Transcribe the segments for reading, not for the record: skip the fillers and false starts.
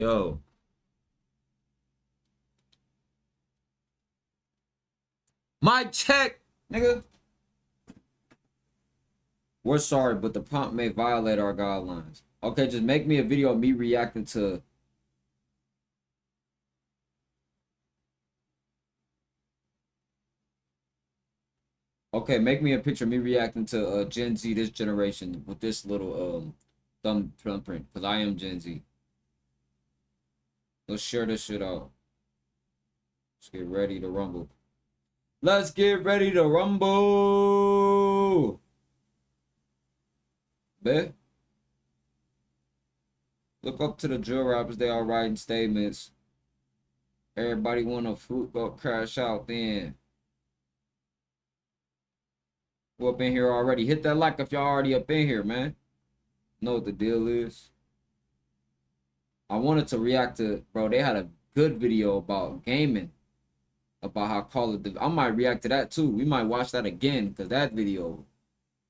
Yo, mic check, nigga. We're sorry, but the prompt may violate our guidelines. Okay, just make me a video of me reacting to. Okay, make me a picture of me reacting to Gen Z, this generation, with this little thumbprint, because I am Gen Z. Let's share this shit out. Let's get ready to rumble. Let's get ready to rumble. Bet. Look up to the drill rappers, they all writing statements. Everybody want a fruit, go crash out then. Who up in here already? Hit that like if y'all already up in here, man. Know what the deal is. I wanted to react to, bro, they had a good video about gaming. About how Call of Duty. I might react to that too. We might watch that again, because that video.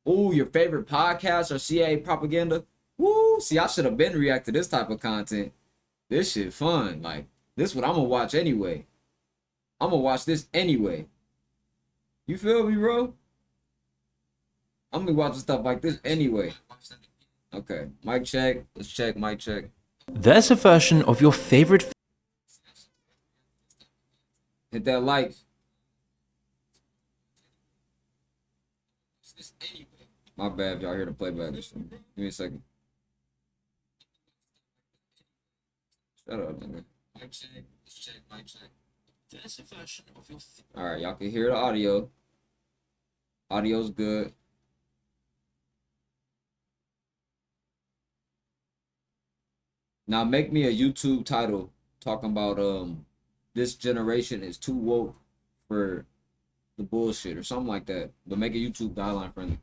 Ooh, your favorite podcast or CIA propaganda? Woo, see, I should have been react to this type of content. This shit fun. Like, this what I'm gonna watch anyway. I'm gonna watch this anyway. You feel me, bro? I'm gonna be watching stuff like this anyway. Okay, mic check. Let's check, mic check. There's a version of your favorite. Hit that like. My bad if y'all hear the playback. Give me a second. Shut up, nigga. Mic check, let's check, mic check. There's a version of your. Alright, y'all can hear the audio. Audio's good. Now make me a YouTube title talking about this generation is too woke for the bullshit or something like that. But make a YouTube guideline friendly.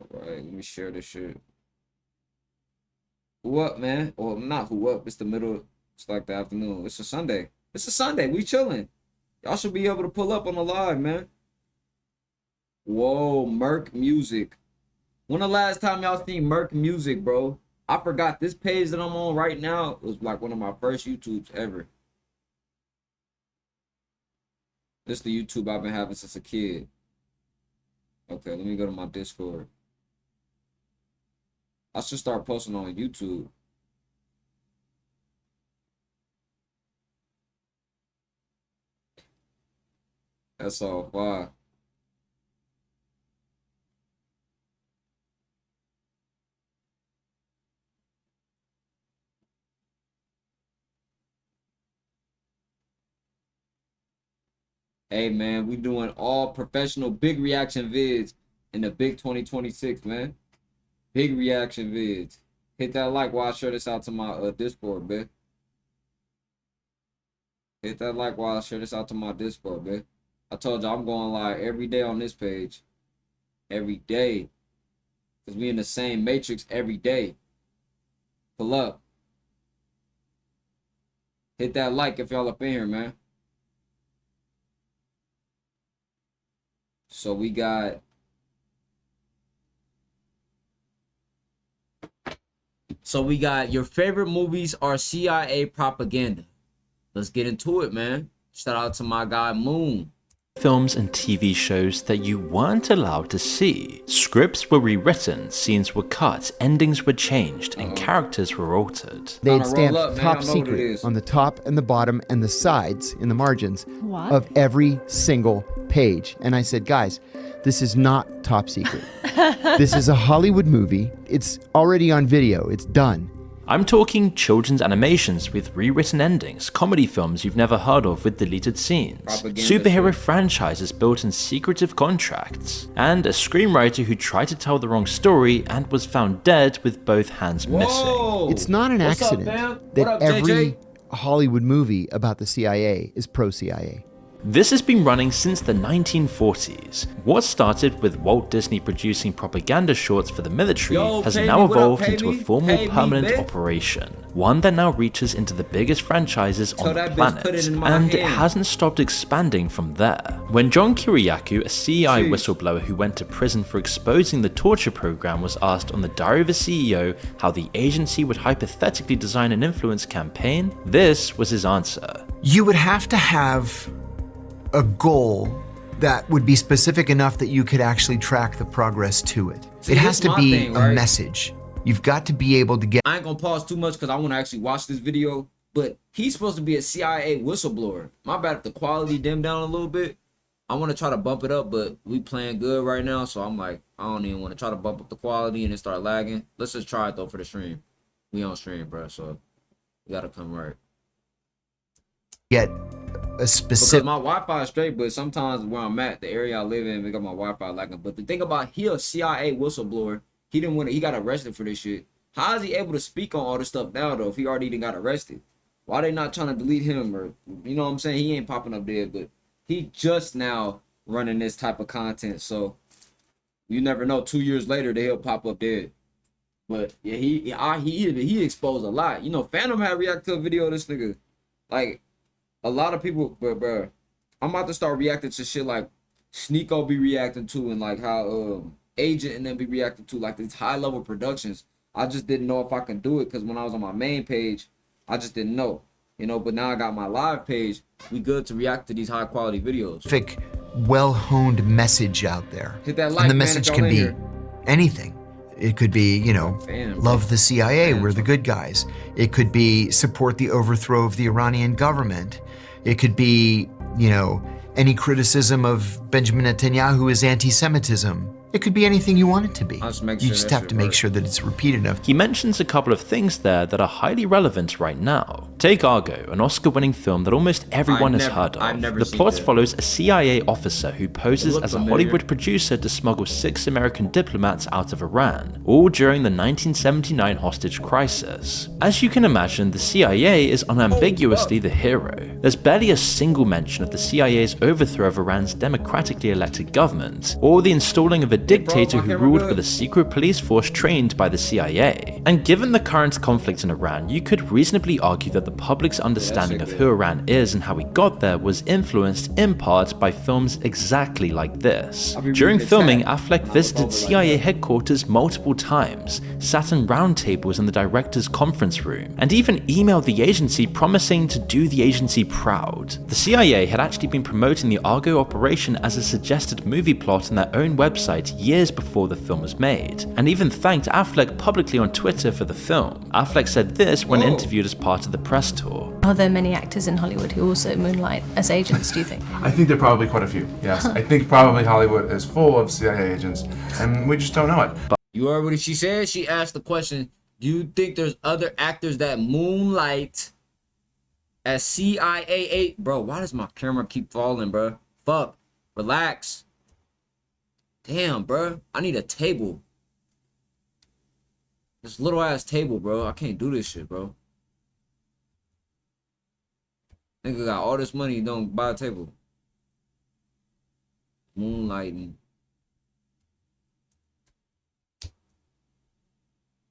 Alright, let me share this shit. Who up, man? Well, not who up. It's the middle. It's like the afternoon. It's a Sunday. It's a Sunday. We chilling. Y'all should be able to pull up on the live, man. Whoa, Merc Music. When the last time y'all seen Merc Music, bro? I forgot this page that I'm on right now was like one of my first YouTubes ever. This is the YouTube I've been having since a kid. Okay, let me go to my Discord. I should start posting on YouTube. That's all fine. Hey man, we doing all professional big reaction vids in the big 2026, man. Big reaction vids. Hit that like while I share this out to my Discord, man. Hit that like while I share this out to my Discord, man. I told you I'm going live every day on this page. Every day. Because we in the same matrix every day. Pull up. Hit that like if y'all up in here, man. So we got your favorite movies are CIA propaganda. Let's get into it, man. Shout out to my guy Moon. Films and TV shows that you weren't allowed to see. Scripts were rewritten, scenes were cut, endings were changed, and characters were altered. They'd Tryna stamp roll up, man. I top don't know what it secret is. on the top and the bottom and the sides in the margins What? of every single page. And I said, guys, this is not top secret. This is a Hollywood movie. It's already on video. It's done. I'm talking children's animations with rewritten endings, comedy films you've never heard of with deleted scenes, Propaganda superhero shit. franchises built in secretive contracts, and a screenwriter who tried to tell the wrong story and was found dead with both hands missing. Whoa! It's not an What's up, accident fam? that What up, every JJ? Hollywood movie about the CIA is pro-CIA. This has been running since the 1940s. What started with Walt Disney producing propaganda shorts for the military has now evolved into a formal permanent operation, one that now reaches into the biggest franchises on the planet, and it hasn't stopped expanding from there. When John Kiriakou, a CEI whistleblower who went to prison for exposing the torture program, was asked on the Diary of a CEO how the agency would hypothetically design an influence campaign, this was his answer. You would have to have a goal that would be specific enough that you could actually track the progress to it. See, it has to be thing, right? a message. You've got to be able to get... I ain't gonna pause too much because I want to actually watch this video, but he's supposed to be a CIA whistleblower. My bad if the quality dimmed down a little bit. I want to try to bump it up, but we playing good right now, so I'm like, I don't even want to try to bump up the quality and then start lagging. Let's just try it though for the stream. We on stream, bro, so we gotta come right. Get a specific... Because my Wi-Fi is straight, but sometimes where I'm at, the area I live in, we got my Wi-Fi lagging. But the thing about, he a CIA whistleblower. He didn't want to, he got arrested for this shit. How is he able to speak on all this stuff now though if he already got arrested? Why they not trying to delete him, or you know what I'm saying? He ain't popping up there, but he just now running this type of content, so you never know. 2 years later, he'll pop up dead. But yeah, he exposed a lot. You know, Phantom had react to a video of this nigga. Like a lot of people, bro. I'm about to start reacting to shit like Sneeko be reacting to, and like how Agent and then be reacting to, like these high level productions. I just didn't know if I can do it because when I was on my main page, I just didn't know, you know. But now I got my live page. We good to react to these high quality videos. Well-honed message out there. Hit that like, and the man, message if can y'all be in here. anything. It could be, you know, love the CIA, we're the good guys. It could be support the overthrow of the Iranian government. It could be, you know, any criticism of Benjamin Netanyahu is anti-Semitism. It could be anything you want it to be. You just have to make sure that it's repeated enough. He mentions a couple of things there that are highly relevant right now. Take Argo, an Oscar-winning film that almost everyone has heard of. The plot follows a CIA officer who poses as a Hollywood producer to smuggle 6 American diplomats out of Iran, all during the 1979 hostage crisis. As you can imagine, the CIA is unambiguously the hero. There's barely a single mention of the CIA's overthrow of Iran's democratically elected government, or the installing of a dictator who ruled with a secret police force trained by the CIA. And given the current conflict in Iran, you could reasonably argue that the public's understanding of who Iran is and how we got there was influenced in part by films exactly like this. During filming, Affleck visited CIA headquarters multiple times, sat in round tables in the director's conference room, and even emailed the agency promising to do the agency proud. The CIA had actually been promoting the Argo operation as a suggested movie plot on their own website years before the film was made, and even thanked Affleck publicly on Twitter for the film. Affleck said this when interviewed as part of the press tour. Are there many actors in Hollywood who also moonlight as agents, do you think? I think there are probably quite a few, yes. I think probably Hollywood is full of CIA agents, and we just don't know it. You heard what she said? She asked the question, do you think there's other actors that moonlight as CIA? Bro, why does my camera keep falling, bro? Fuck. Relax. Damn, bro. I need a table. This little ass table, bro. I can't do this shit, bro. Nigga got all this money, don't buy a table. Moonlighting.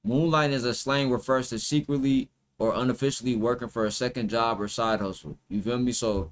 Moonlighting is a slang refers to secretly or unofficially working for a second job or side hustle. You feel me? So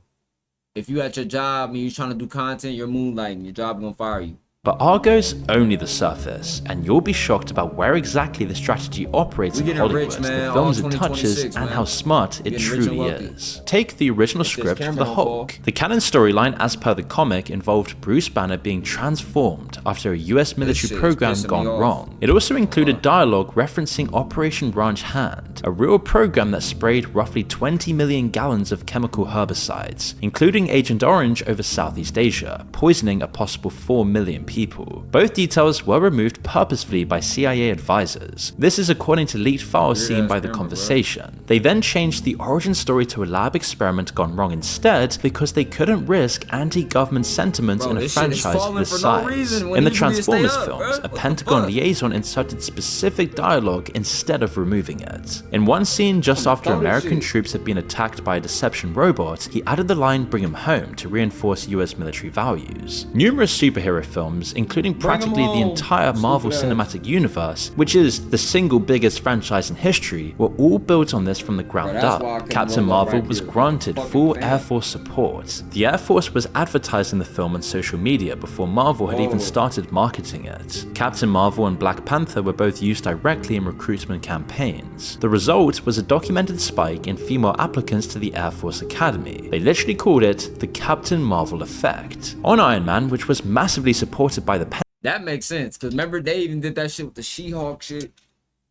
if you at your job and you trying to do content, you're moonlighting. Your job gonna fire you. But Argo's only the surface, and you'll be shocked about where exactly the strategy operates in Hollywood, the films it touches, and how smart it truly is. Take the original script for the Hulk. The canon storyline, as per the comic, involved Bruce Banner being transformed after a US military program gone wrong. It also included dialogue referencing Operation Ranch Hand, a real program that sprayed roughly 20 million gallons of chemical herbicides, including Agent Orange over Southeast Asia, poisoning a possible 4 million people. people. Both details were removed purposefully by CIA advisors. This is according to leaked files seen by The Conversation. They then changed the origin story to a lab experiment gone wrong instead because they couldn't risk anti-government sentiments in a franchise of this size. In the Transformers films, a Pentagon liaison inserted specific dialogue instead of removing it. In one scene just after American troops had been attacked by a deception robot, he added the line "bring him home" to reinforce US military values. Numerous superhero films, including practically the entire Marvel Cinematic Universe, which is the single biggest franchise in history, were all built on this from the ground up. Captain Marvel was granted full Air Force support. The Air Force was advertised in the film on social media before Marvel had even started marketing it. Captain Marvel and Black Panther were both used directly in recruitment campaigns. The result was a documented spike in female applicants to the Air Force Academy. They literally called it the Captain Marvel effect. On Iron Man, which was massively supported by the That makes sense, because remember they even did that shit with the She-Hulk shit.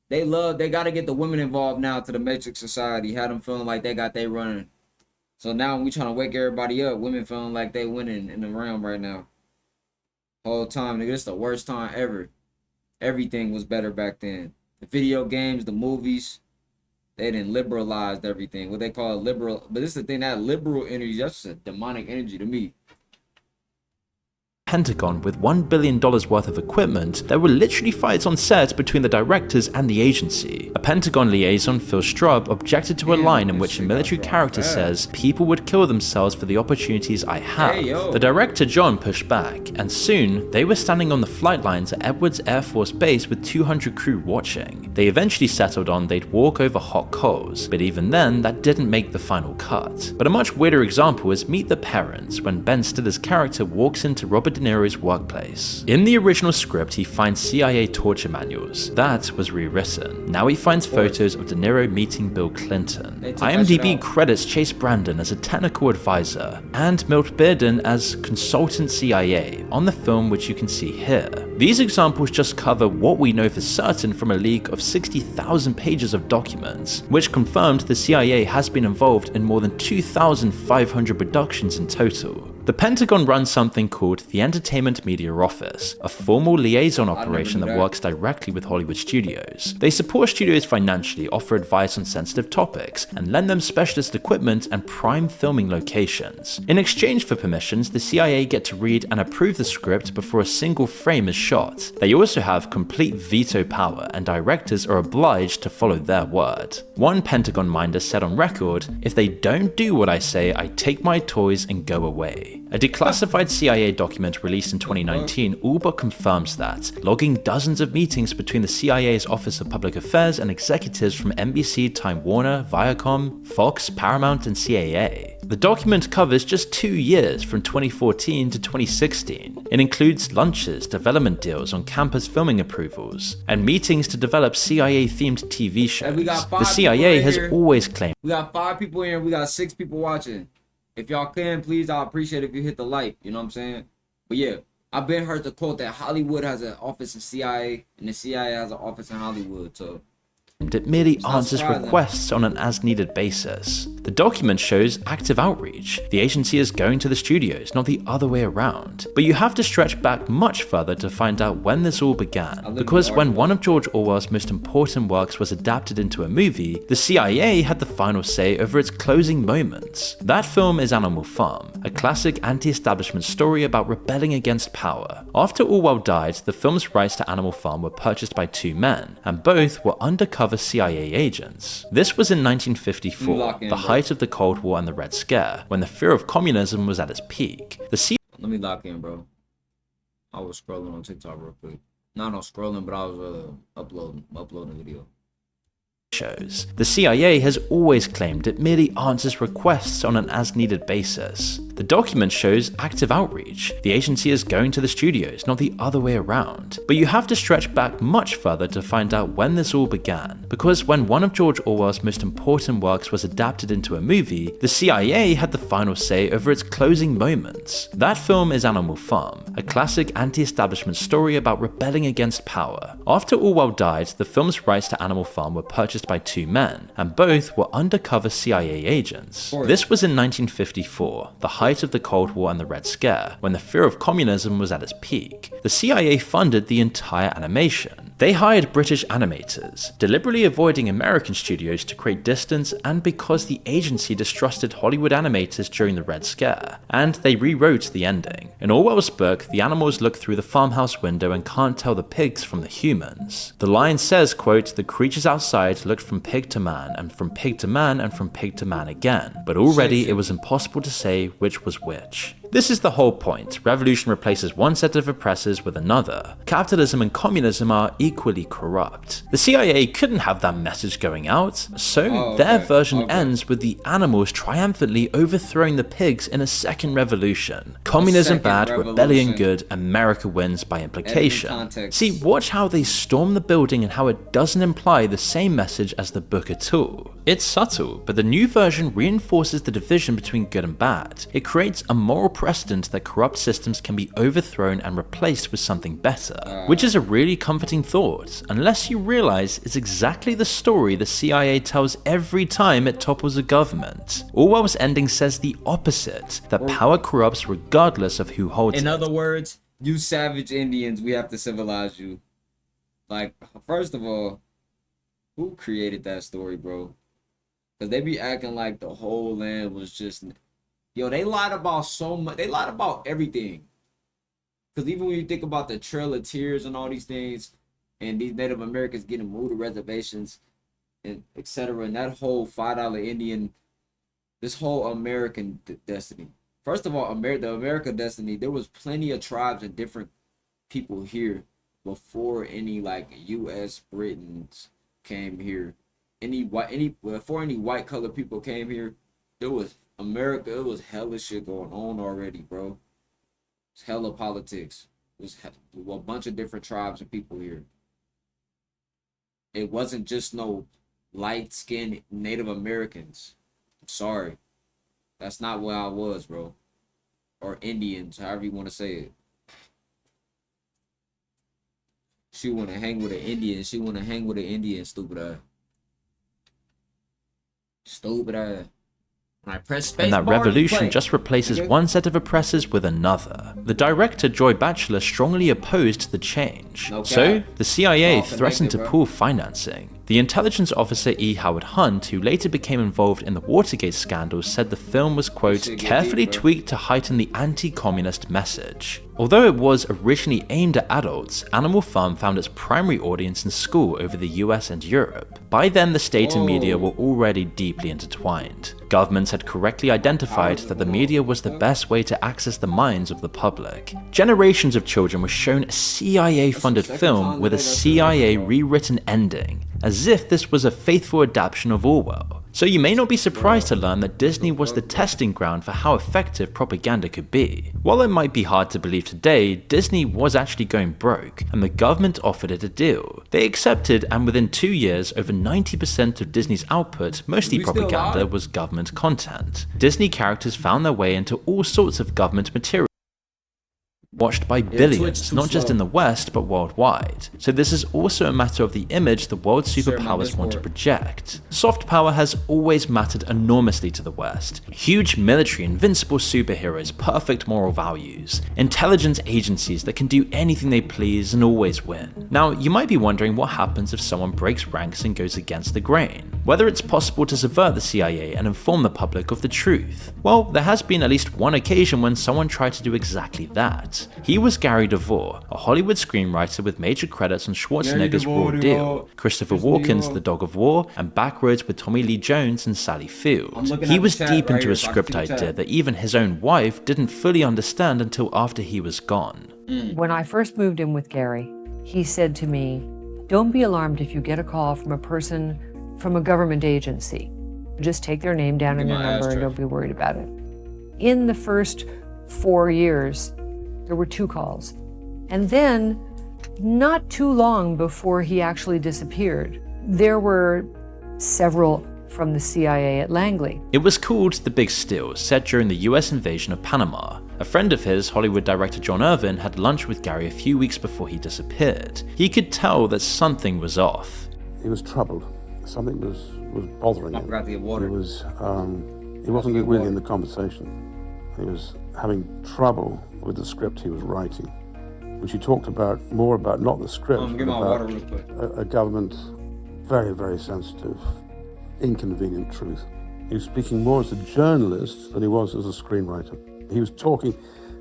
They gotta get the women involved now to the Matrix Society, had them feeling like they got they running. So now we trying to wake everybody up, women feeling like they winning in the realm right now. Whole time, nigga, this the worst time ever. Everything was better back then. The video games, the movies, they didn't liberalize everything. What they call liberal, but this is the thing, that liberal energy, that's just a demonic energy to me. Pentagon with $1 billion worth of equipment, there were literally fights on set between the directors and the agency. A Pentagon liaison, Phil Straub, objected to a line in which a military character says, "People would kill themselves for the opportunities I have." The director John pushed back, and soon they were standing on the flight lines at Edwards Air Force Base with 200 crew watching. They eventually settled on they'd walk over hot coals, but even then that didn't make the final cut. But a much weirder example is Meet the Parents, when Ben Stiller's character walks into Robert De Niro's workplace. In the original script, he finds CIA torture manuals. That was rewritten. Now he finds photos of De Niro meeting Bill Clinton. IMDb credits Chase Brandon as a technical advisor and Milt Bearden as consultant CIA on the film, which you can see here. These examples just cover what we know for certain from a leak of 60,000 pages of documents, which confirmed the CIA has been involved in more than 2,500 productions in total. The Pentagon runs something called the Entertainment Media Office, a formal liaison operation that works directly with Hollywood studios. They support studios financially, offer advice on sensitive topics, and lend them specialist equipment and prime filming locations. In exchange for permissions, the CIA get to read and approve the script before a single frame is shot. They also have complete veto power, and directors are obliged to follow their word. One Pentagon minder said on record, "If they don't do what I say, I take my toys and go away." A declassified CIA document released in 2019 all but confirms that, logging dozens of meetings between the CIA's Office of Public Affairs and executives from NBC, Time Warner, Viacom, Fox, Paramount, and CAA. The document covers just 2 years from 2014 to 2016. It includes lunches, development deals on campus filming approvals, and meetings to develop CIA-themed TV shows. The CIA has always claimed. We got 5 people here, we got 6 people watching. If y'all can, please, I'll appreciate it if you hit the like, you know what I'm saying? But yeah, I've been heard the quote that Hollywood has an office in CIA and the CIA has an office in Hollywood, so it merely answers requests on an as-needed basis. The document shows active outreach. The agency is going to the studios, not the other way around. But you have to stretch back much further to find out when this all began. Because when one of George Orwell's most important works was adapted into a movie, the CIA had the final say over its closing moments. That film is Animal Farm, a classic anti-establishment story about rebelling against power. After Orwell died, the film's rights to Animal Farm were purchased by 2 men, and both were undercover CIA agents. This was in 1954, the height of the Cold War and the Red Scare, when the fear of communism was at its peak. Let me lock in, bro. I was scrolling on TikTok real quick. Not on scrolling, but I was uploading a video. Shows. The CIA has always claimed it merely answers requests on an as-needed basis. The document shows active outreach. The agency is going to the studios, not the other way around. But you have to stretch back much further to find out when this all began. Because when one of George Orwell's most important works was adapted into a movie, the CIA had the final say over its closing moments. That film is Animal Farm, a classic anti-establishment story about rebelling against power. After Orwell died, the film's rights to Animal Farm were purchased composed by two men, and both were undercover CIA agents. This was in 1954, the height of the Cold War and the Red Scare, when the fear of communism was at its peak. The CIA funded the entire animation. They hired British animators, deliberately avoiding American studios to create distance, and because the agency distrusted Hollywood animators during the Red Scare, and they rewrote the ending. In Orwell's book, the animals look through the farmhouse window and can't tell the pigs from the humans. The line says, quote, "The creatures outside looked from pig to man, and from pig to man, and from pig to man again, but already it was impossible to say which was which." This is the whole point. Revolution replaces one set of oppressors with another. Capitalism and communism are equally corrupt. The CIA couldn't have that message going out, so their version ends with the animals triumphantly overthrowing the pigs in a second revolution. Communism bad, rebellion good, America wins by implication. See, watch how they storm the building and how it doesn't imply the same message as the book at all. It's subtle, but the new version reinforces the division between good and bad. It creates a moral precedent that corrupt systems can be overthrown and replaced with something better, which is a really comforting thought, unless you realize it's exactly the story the CIA tells every time it topples a government. Orwell's ending says the opposite, that power corrupts regardless of who holds it. In other words, you savage Indians, we have to civilize you. Like, first of all, who created that story, bro? Because they be acting like the whole land was just... Yo, they lied about so much. They lied about everything. Because even when you think about the Trail of Tears and all these things, and these Native Americans getting moved to reservations, and etc., and that whole $5 Indian, this whole American destiny. First of all, the American destiny, there was plenty of tribes and different people here before any like U.S. Britons came here. Before any white colored people came here, there was America. It was hella shit going on already, bro. It's hella politics. It was a bunch of different tribes and people here. It wasn't just no light-skinned Native Americans. I'm sorry. That's not where I was, bro. Or Indians, however you want to say it. She want to hang with an Indian. She want to hang with an Indian, stupid ass. Stupid ass. And that revolution just replaces one set of oppressors with another. The director Joy Batchelor strongly opposed the change. So, the CIA threatened to pull financing. The intelligence officer E. Howard Hunt, who later became involved in the Watergate scandal, said the film was, quote, carefully tweaked to heighten the anti-communist message. Although it was originally aimed at adults, Animal Farm found its primary audience in school over the US and Europe. By then, the state and media were already deeply intertwined. Governments had correctly identified that the media was the best way to access the minds of the public. Generations of children were shown a CIA-funded film with a CIA rewritten ending, as if this was a faithful adaptation of Orwell. So you may not be surprised to learn that Disney was the testing ground for how effective propaganda could be. While it might be hard to believe today, Disney was actually going broke, and the government offered it a deal. They accepted, and within 2 years, over 90% of Disney's output, mostly propaganda, was government content. Disney characters found their way into all sorts of government material, watched by billions, not just in the West, but worldwide. So this is also a matter of the image the world superpowers want to project. Soft power has always mattered enormously to the West. Huge military, invincible superheroes, perfect moral values, intelligence agencies that can do anything they please and always win. Now, you might be wondering what happens if someone breaks ranks and goes against the grain. Whether it's possible to subvert the CIA and inform the public of the truth. Well, there has been at least one occasion when someone tried to do exactly that. He was Gary Devore, a Hollywood screenwriter with major credits on Schwarzenegger's Raw Deal, Christopher Walken's The Dog of War, and Backroads with Tommy Lee Jones and Sally Field. He was deep into a script idea that even his own wife didn't fully understand until after he was gone. When I first moved in with Gary, he said to me, "Don't be alarmed if you get a call from a person from a government agency. Just take their name down and their number and don't be worried about it." In the first 4 years, there were 2 calls. And then, not too long before he actually disappeared, there were several from the CIA at Langley. It was called The Big Steal, set during the US invasion of Panama. A friend of his, Hollywood director John Irvin, had lunch with Gary a few weeks before he disappeared. He could tell that something was off. He was troubled. something was bothering him. I forgot to get water. He wasn't really in the conversation. He was having trouble with the script he was writing, which he talked about more about not the script, but get my about water real quick. a government very, very sensitive, inconvenient truth. He was speaking more as a journalist than he was as a screenwriter. He was talking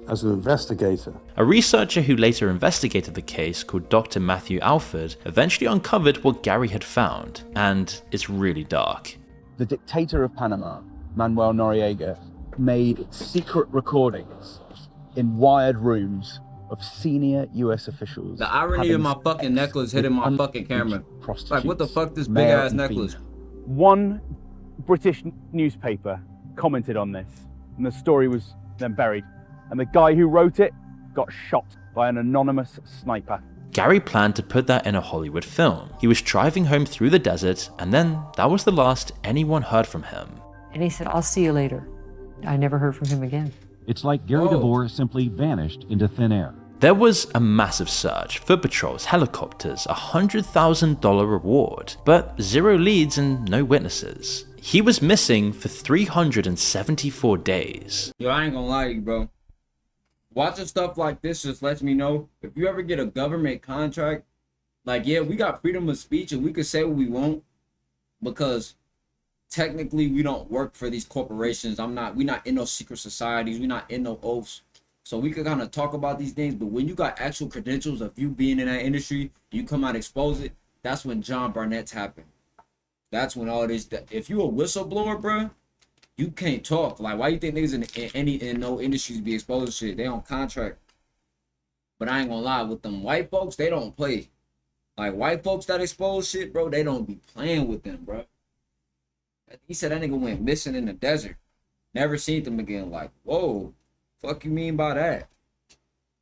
as an investigator. A researcher who later investigated the case, called Dr. Matthew Alford, eventually uncovered what Gary had found, and it's really dark. The dictator of Panama, Manuel Noriega, made secret recordings in wired rooms of senior US officials. The irony of my fucking necklace hitting my fucking camera. Like, what the fuck, this big ass necklace? One British newspaper commented on this, and the story was then buried. And the guy who wrote it got shot by an anonymous sniper. Gary planned to put that in a Hollywood film. He was driving home through the desert, and then that was the last anyone heard from him. And he said, I'll see you later. I never heard from him again. It's like Gary Devore simply vanished into thin air. There was a massive search, foot patrols, helicopters, $100,000 reward, but zero leads and no witnesses. He was missing for 374 days. Yo, I ain't gonna lie to you, bro. Watching stuff like this just lets me know, if you ever get a government contract, like, yeah, we got freedom of speech and we could say what we want, because technically we don't work for these corporations. We're not in those secret societies. We're not in no oaths. So we could kind of talk about these things, but when you got actual credentials of you being in that industry, you come out expose it, that's when John Barnett's happen. That's when all this, if you a whistleblower, bro, you can't talk. Like, why you think niggas in no industries be exposed to shit? They on contract. But I ain't gonna lie, with them white folks, they don't play. Like, white folks that expose shit, bro, they don't be playing with them, bro. He said that nigga went missing in the desert. Never seen them again. Like, whoa, fuck you mean by that?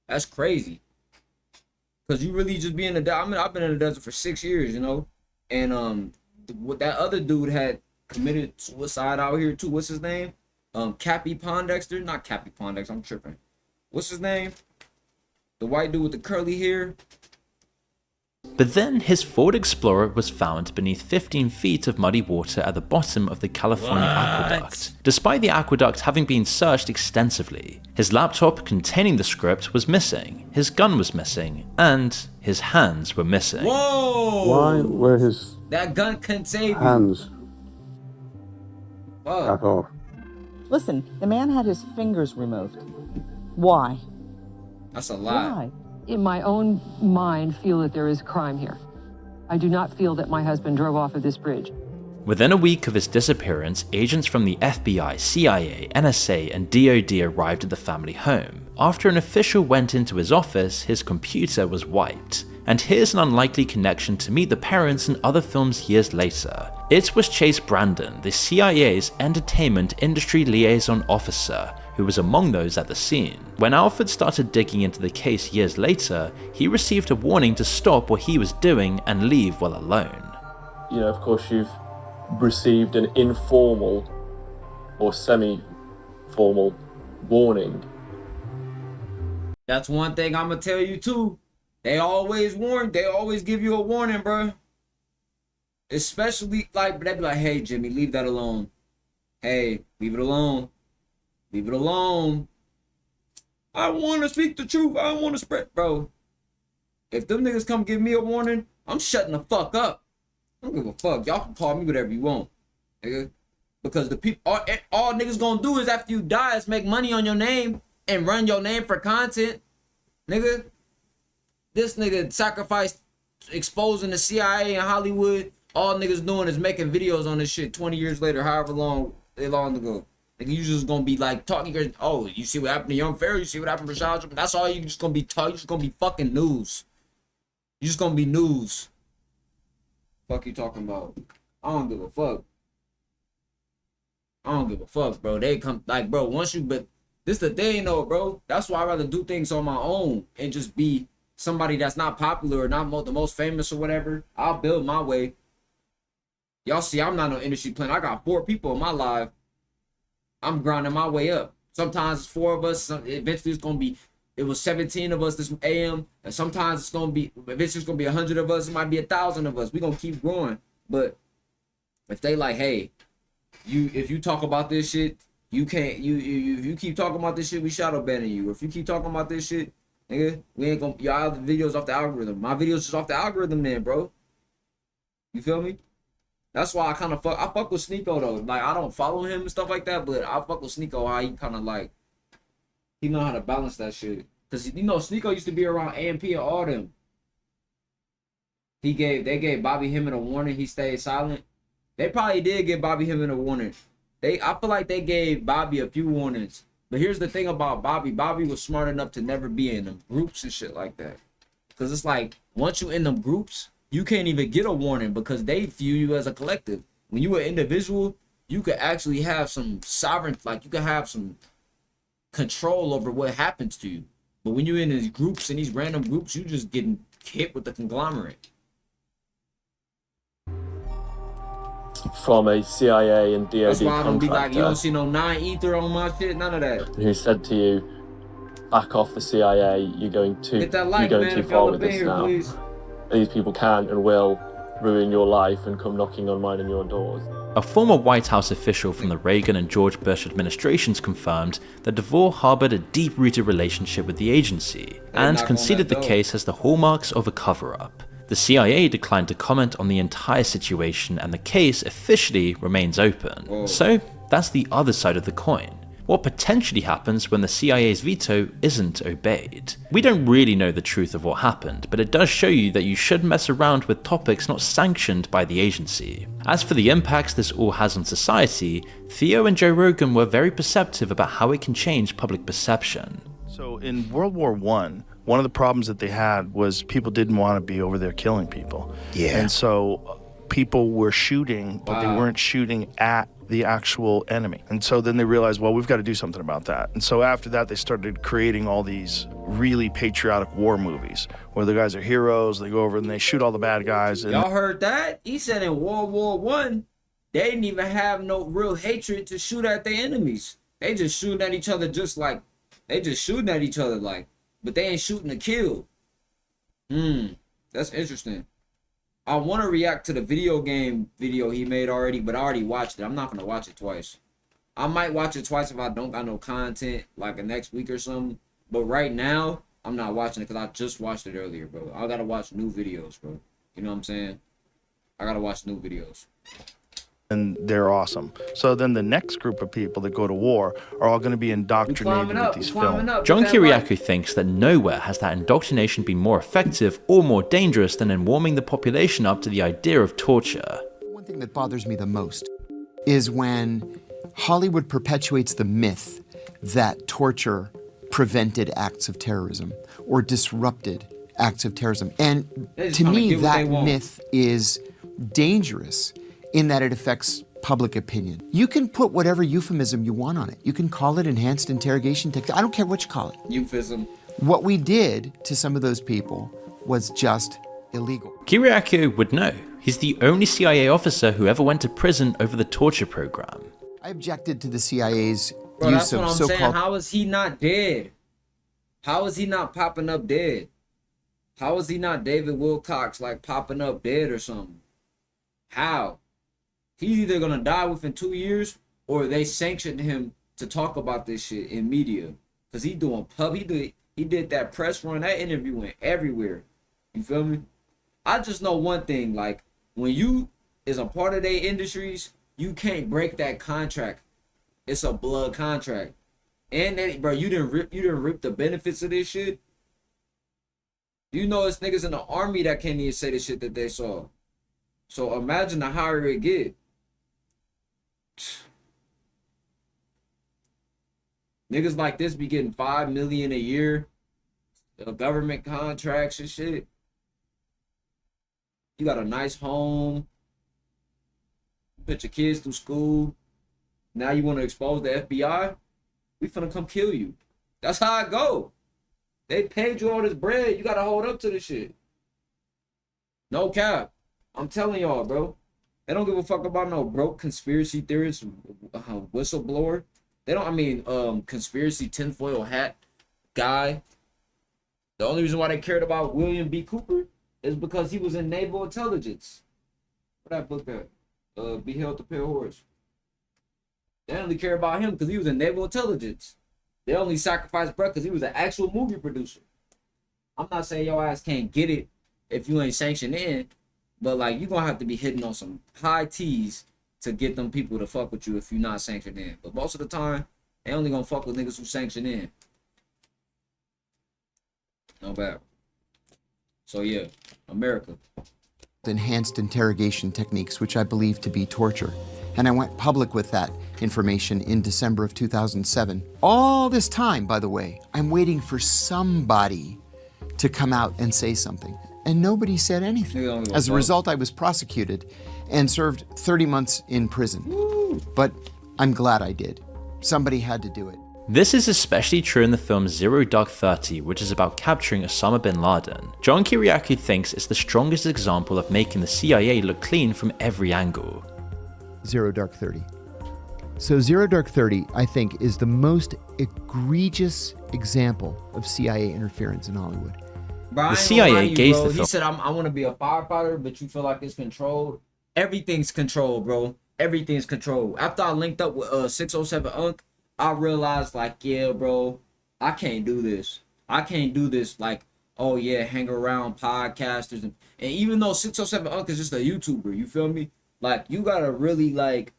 That's crazy. Cause you really just be in the desert. I mean, I've been in the desert for 6 years, you know? And that other dude had committed suicide out here too. What's his name? Cappy Pondexter? Not Cappy Pondexter, I'm tripping. What's his name? The white dude with the curly hair. But then his Ford Explorer was found beneath 15 feet of muddy water at the bottom of the California aqueduct. Despite the aqueduct having been searched extensively, his laptop containing the script was missing, his gun was missing, and his hands were missing. Whoa! Why were his that gun couldn't save you. hands cut off? Listen, the man had his fingers removed. Why? That's a lie. Why? In my own mind, feel that there is crime here. I do not feel that my husband drove off of this bridge. Within a week of his disappearance, agents from the FBI, CIA, NSA, and DoD arrived at the family home. After an official went into his office, his computer was wiped. And here's an unlikely connection to meet the parents in other films years later. It was Chase Brandon, the CIA's entertainment industry liaison officer, who was among those at the scene. When Alford started digging into the case years later, he received a warning to stop what he was doing and leave while alone. You know, of course, you've received an informal or semi-formal warning. That's one thing I'm gonna tell you too. They always warn. They always give you a warning, bro. Especially like they be like, "Hey, Jimmy, leave that alone. Hey, leave it alone. Leave it alone. I want to speak the truth. I want to spread, bro. If them niggas come give me a warning, I'm shutting the fuck up. I don't give a fuck. Y'all can call me whatever you want, nigga. Because the people, all niggas gonna do is after you die is make money on your name and run your name for content, nigga. This nigga sacrificed exposing the CIA and Hollywood. All niggas doing is making videos on this shit 20 years later, however long ago. Nigga, you just gonna be like talking, oh, you see what happened to Young Pharaoh, you see what happened to Rashad. That's all you just gonna be talking. You just gonna be fucking news. You just gonna be news. Fuck you talking about? I don't give a fuck. I don't give a fuck, bro. They come like, bro, once you, but this the thing though, bro. That's why I'd rather do things on my own and just be somebody that's not popular or not the most famous or whatever. I'll build my way. Y'all see, I'm not no industry plan. I got 4 people in my life. I'm grinding my way up. Sometimes it's 4 of us. Eventually it's gonna be, it was 17 of us this AM, and sometimes it's gonna be, eventually it's gonna be 100 of us. It might be 1,000 of us. We gonna keep growing, but If they like, hey, if you talk about this shit, you can't. If you keep talking about this shit, we shadow banning you. If you keep talking about this shit, nigga, we ain't gonna y'all videos off the algorithm. My videos just off the algorithm, then, bro. You feel me? That's why I kind of fuck with Sneeko though. Like I don't follow him and stuff like that, but I fuck with Sneeko how he kind of like he know how to balance that shit. Cause you know Sneeko used to be around AMP and all them. They gave Bobby Hemming a warning. He stayed silent. They probably did give Bobby Hemming a warning. I feel like they gave Bobby a few warnings. But here's the thing about Bobby. Bobby was smart enough to never be in them groups and shit like that. Cause it's like once you in them groups, you can't even get a warning because they view you as a collective. When you an individual, you could actually have some sovereign, like you could have some control over what happens to you. But when you're in these groups and these random groups, you just getting hit with the conglomerate. From a CIA and DoD That's why I don't be contractor like, you don't see no 9-ether on my shit, none of that. who said to you, back off the CIA, you're going too Hit that like, you're going man, too if far y'all with up in this here, now. please. These people can and will ruin your life and come knocking on mine and your doors. A former White House official from the Reagan and George Bush administrations confirmed that Devore harbored a deep-rooted relationship with the agency and conceded the case has the hallmarks of a cover-up. The CIA declined to comment on the entire situation and the case officially remains open. Whoa. So that's the other side of the coin. What potentially happens when the CIA's veto isn't obeyed? We don't really know the truth of what happened, but it does show you that you should mess around with topics not sanctioned by the agency. As for the impacts this all has on society, Theo and Joe Rogan were very perceptive about how it can change public perception. So in World War I, one of the problems that they had was people didn't want to be over there killing people. Yeah. And so people were shooting, but they weren't shooting at the actual enemy. And so then they realized, well, we've got to do something about that. And so after that, they started creating all these really patriotic war movies where the guys are heroes, they go over and they shoot all the bad guys. And Y'all heard that? He said in World War One, they didn't even have no real hatred to shoot at their enemies. They just shooting at each other but they ain't shooting to kill. That's interesting. I want to react to the video game video he made already, but I already watched it. I'm not gonna watch it twice. I might watch it twice if I don't got no content, like a next week or something. But right now, I'm not watching it because I just watched it earlier, bro. I gotta watch new videos, bro. You know what I'm saying? I gotta watch new videos. And they're awesome. So then the next group of people that go to war are all going to be indoctrinated with these films. John Kiriakou thinks that nowhere has that indoctrination been more effective or more dangerous than in warming the population up to the idea of torture. One thing that bothers me the most is when Hollywood perpetuates the myth that torture prevented acts of terrorism or disrupted acts of terrorism. And to me, that myth is dangerous in that it affects public opinion. You can put whatever euphemism you want on it. You can call it enhanced interrogation technique. I don't care what you call it. Euphemism. What we did to some of those people was just illegal. Kiriakou would know. He's the only CIA officer who ever went to prison over the torture program. I objected to the CIA's Bro, use that's of what I'm so-called... saying. How is he not dead? How is he not popping up dead? How is he not David Wilcox, like popping up dead or something? How? He's either gonna die within 2 years or they sanctioned him to talk about this shit in media. Cause he doing he did that press run, that interview went everywhere. You feel me? I just know one thing, like when you is a part of their industries, you can't break that contract. It's a blood contract. And then, bro, you didn't rip the benefits of this shit. You know it's niggas in the army that can't even say the shit that they saw. So imagine the higher it get. Niggas like this be getting $5 million a year, government contracts and shit. You got a nice home, put your kids through school. Now you want to expose the FBI? We finna come kill you. That's how it go. They paid you all this bread. You gotta hold up to this shit. No cap. I'm telling y'all, bro. They don't give a fuck about no broke conspiracy theorist whistleblower. They don't, conspiracy tinfoil hat guy. The only reason why they cared about William B. Cooper is because he was in naval intelligence. Where that book at? be held to pale horse. They only care about him because he was in naval intelligence. They only sacrificed bro because he was an actual movie producer. I'm not saying your ass can't get it if you ain't sanctioned in, but like you gonna have to be hitting on some high T's to get them people to fuck with you if you're not sanctioned in. But most of the time, they only gonna fuck with niggas who sanctioned in. No bad. So yeah, America. Enhanced interrogation techniques, which I believe to be torture. And I went public with that information in December of 2007. All this time, by the way, I'm waiting for somebody to come out and say something. And nobody said anything. As a result, I was prosecuted and served 30 months in prison. Woo. But I'm glad I did. Somebody had to do it. This is especially true in the film Zero Dark 30, which is about capturing Osama bin Laden. John Kiriakou thinks it's the strongest example of making the CIA look clean from every angle. Zero Dark 30. So Zero Dark 30, I think, is the most egregious example of CIA interference in Hollywood. Bro, the CIA gave the film. He said, I want to be a firefighter, but you feel like it's controlled. Everything's controlled, bro. Everything's controlled. After I linked up with 607 Unc, I realized, like, yeah, bro, I can't do this. I can't do this, like, oh, yeah, hang around podcasters. And even though 607 Unc is just a YouTuber, you feel me? Like, you got to really, like,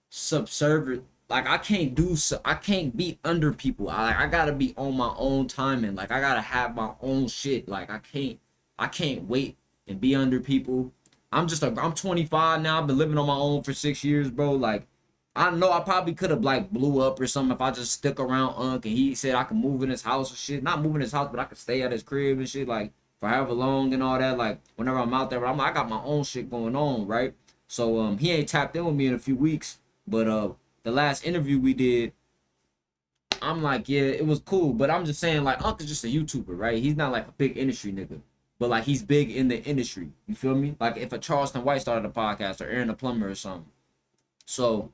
subserve. Like, I can't be under people. I got to be on my own timing. Like, I got to have my own shit. Like, I can't wait and be under people. I'm 25 now. I've been living on my own for 6 years, bro. Like, I know I probably could have like blew up or something if I just stuck around Unc and he said I could move in his house or shit. Not move in his house, but I could stay at his crib and shit, like for however long and all that. Like whenever I'm out there, but I got my own shit going on, right? So he ain't tapped in with me in a few weeks, but the last interview we did, I'm like, yeah, it was cool, but I'm just saying like Unc is just a YouTuber, right? He's not like a big industry nigga, but like he's big in the industry. You feel me? Like if a Charleston White started a podcast or Aaron the Plumber or something. So.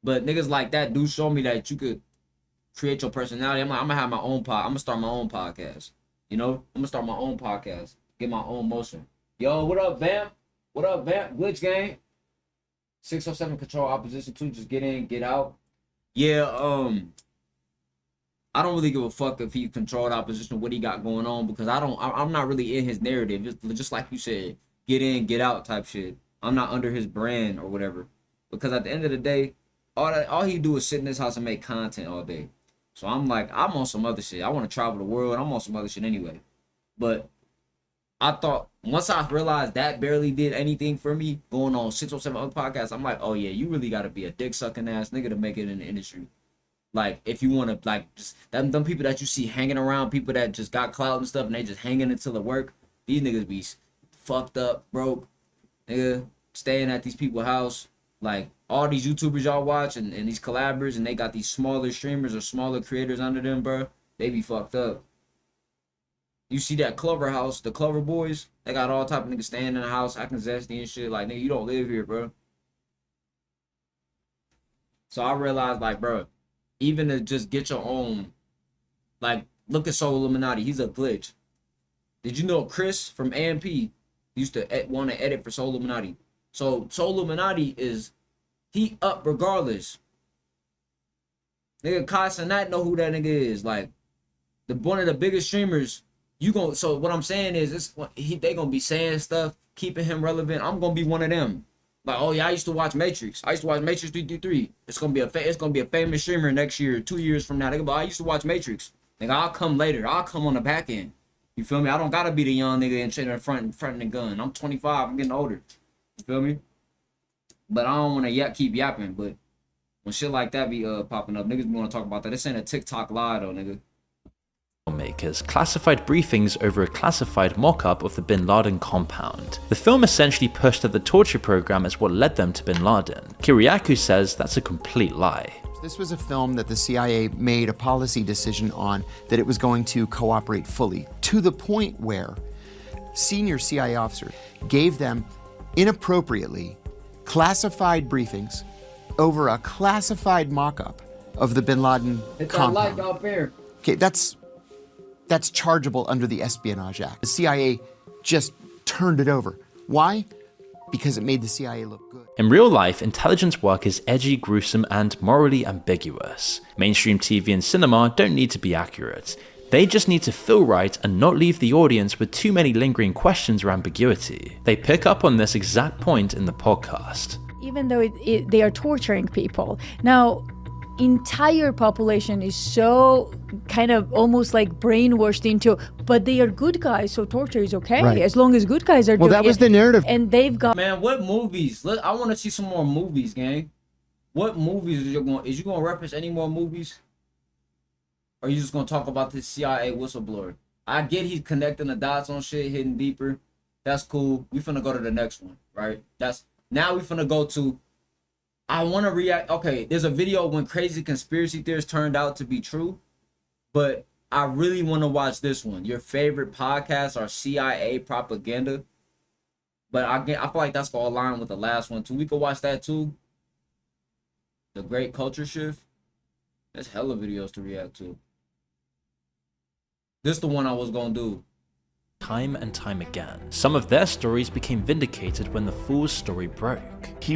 But niggas like that do show me that you could create your personality. I'm gonna have my own I'm gonna start my own podcast. You know? I'm gonna start my own podcast. Get my own motion. Yo, what up, Vamp? What up, Vamp? Glitch Gang? 607 Control Opposition 2. Just get in, get out. Yeah, I don't really give a fuck if he controlled opposition, what he got going on, because I'm not really in his narrative. Just like you said, get in, get out type shit. I'm not under his brand or whatever. Because at the end of the day, all he do is sit in his house and make content all day. So I'm like, I'm on some other shit. I want to travel the world. I'm on some other shit anyway. But I thought once I realized that barely did anything for me, going on 607 other podcasts, I'm like, oh yeah, you really got to be a dick sucking ass nigga to make it in the industry. Like if you want to like just them people that you see hanging around, people that just got clout and stuff and they just hanging until it work. These niggas be fucked up, broke, nigga, staying at these people's house. Like all these YouTubers y'all watch and these collabers and they got these smaller streamers or smaller creators under them, bro. They be fucked up. You see that Clover house, the Clover boys, they got all type of niggas staying in the house, acting zesty and shit. Like, nigga, you don't live here, bro. So I realized, like, bro, even to just get your own, like, look at Soul Illuminati. He's a glitch. Did you know Chris from AMP used to want to edit for Soul Illuminati? So Soul Illuminati he up regardless. Nigga, Kai Cenat know who that nigga is. Like, one of the biggest streamers. So what I'm saying is, they gonna be saying stuff, keeping him relevant. I'm gonna be one of them. Like, oh yeah, I used to watch Matrix. I used to watch Matrix 333. It's gonna be a famous streamer next year, 2 years from now. They gonna be, I used to watch Matrix. Nigga, I'll come later. I'll come on the back end. You feel me? I don't gotta be the young nigga in front of the gun. I'm 25. I'm getting older. You feel me? But I don't want to keep yapping. But when shit like that be popping up, niggas be want to talk about that. This ain't a TikTok lie though, nigga. Makers classified briefings over a classified mock-up of the bin Laden compound. The film essentially pushed that the torture program is what led them to bin Laden. Kiriakou says that's a complete lie. This was a film that the CIA made a policy decision on that it was going to cooperate fully, to the point where senior CIA officers gave them inappropriately classified briefings over a classified mock-up of the bin Laden compound. Like up here. Okay, that's chargeable under the Espionage Act. The CIA just turned it over. Why? because it made the CIA look good. In real life, intelligence work is edgy, gruesome, and morally ambiguous. Mainstream TV and cinema don't need to be accurate. They just need to feel right and not leave the audience with too many lingering questions or ambiguity. They pick up on this exact point in the podcast. Even though they are torturing people. Now, entire population is so kind of almost like brainwashed into, but they are good guys, so torture is okay, Right. as long as good guys are doing it. Well, that was the narrative. And they've got... Man, what movies? Look, I want to see some more movies, gang. What movies is you going to reference any more movies? Or are you just going to talk about this CIA whistleblower? I get he's connecting the dots on shit, hitting deeper. That's cool. We finna go to the next one, right? Now we finna go to, I want to react. Okay, there's a video when crazy conspiracy theories turned out to be true, but I really want to watch this one. Your favorite podcasts are CIA propaganda, but I feel like that's gonna align with the last one too. We could watch that too. The Great Culture Shift. There's hella videos to react to. This the one I was gonna do. Time and time again, some of their stories became vindicated when the fool's story broke. He